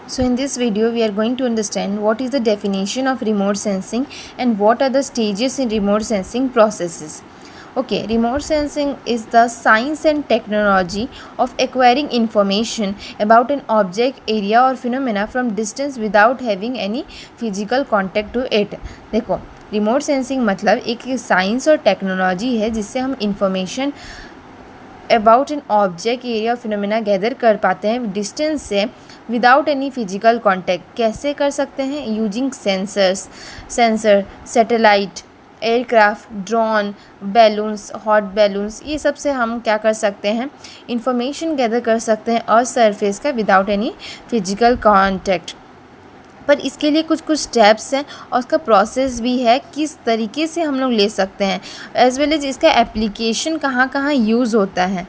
So in this video we are going to understand what is the definition of remote sensing and what are the stages in remote sensing processes. Okay, remote sensing is the science and technology of acquiring information about an object, area or phenomena from distance without having any physical contact to it. देखो, remote sensing मतलब एक science और technology है जिससे हम information about an object, area और phenomena gather कर पाते हैं डिस्टेंस से विदाउट एनी फिजिकल कॉन्टैक्ट. कैसे कर सकते हैं? Using sensor, satellite, aircraft, drone, balloons, hot balloons, ये सब से हम क्या कर सकते हैं? इंफॉर्मेशन गैदर कर सकते हैं अर्थ सरफेस का विदाउट एनी फिजिकल कॉन्टैक्ट. पर इसके लिए कुछ स्टेप्स हैं और उसका प्रोसेस भी है किस तरीके से हम लोग ले सकते हैं, एज वेल एज इसका एप्लीकेशन कहाँ कहाँ यूज़ होता है.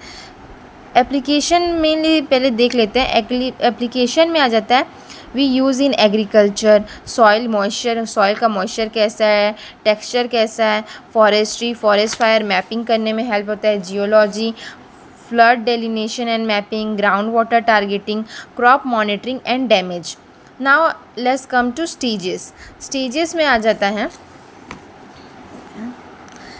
एप्लीकेशन में पहले देख लेते हैं. एप्लीकेशन में आ जाता है we use in agriculture, soil moisture, soil का मॉइस्चर कैसा है, टेक्सचर कैसा है, फॉरेस्ट्री, फॉरेस्ट फायर मैपिंग करने में हेल्प होता है, geology, flood delineation and mapping, ground water targeting, crop monitoring and damage. Now let's come to stages में आ जाता है.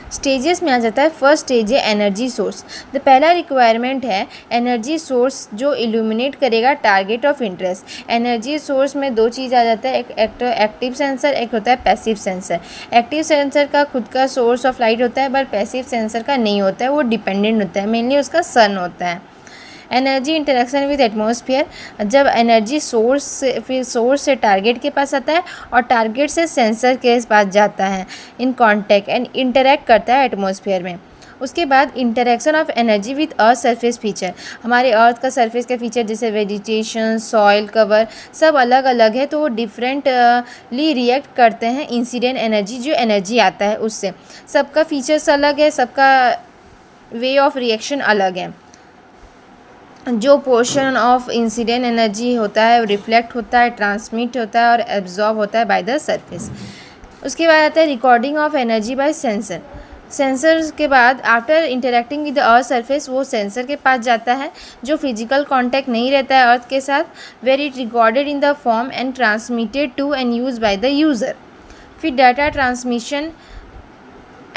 फर्स्ट स्टेज है एनर्जी सोर्स. द पहला रिक्वायरमेंट है एनर्जी सोर्स जो इल्यूमिनेट करेगा target of interest. Energy source में दो चीज़ आ जाता है, एक एक्टिव सेंसर, एक होता है पैसिव सेंसर. एक्टिव सेंसर का खुद का सोर्स ऑफ लाइट होता है, बट पैसिव सेंसर का नहीं होता है, वो डिपेंडेंट होता है, मेनली उसका सन होता है. एनर्जी इंटरेक्शन विद एटमॉस्फेयर, जब एनर्जी सोर्स से टारगेट के पास आता है और टारगेट से सेंसर के पास जाता है इन कांटेक्ट एंड इंटरेक्ट करता है एटमॉस्फेयर में. उसके बाद interaction of energy with earth surface feature. हमारे अर्थ का सरफेस का फीचर जैसे वेजिटेशन, सॉइल कवर सब अलग अलग है, तो वो डिफरेंटली रिएक्ट करते हैं इंसिडेंट एनर्जी, जो एनर्जी आता है उससे. सबका फीचर्स अलग है, सबका वे ऑफ रिएक्शन अलग है. जो पोर्शन ऑफ इंसिडेंट एनर्जी होता है रिफ्लेक्ट होता है, ट्रांसमिट होता है और एब्जॉर्ब होता है बाय द सरफेस. उसके बाद आता है recording of energy by sensor के बाद after interacting with the earth surface वो सेंसर के पास जाता है जो फिजिकल कांटेक्ट नहीं रहता है अर्थ के साथ, where it recorded in the form and transmitted to end use by the user. फिर data transmission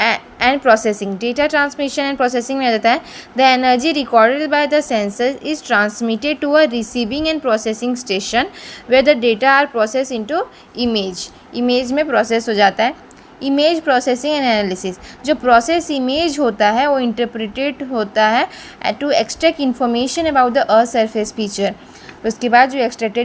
and processing. Data transmission and processing में आ जाता है the energy recorded by the sensor is transmitted to a receiving and processing station where the data are process into image में process हो जाता है. Image processing and analysis, जो process image होता है वो इंटरप्रिटेड होता है to extract information about the earth surface feature. उसके बाद जो एक्सट्रैक्टेड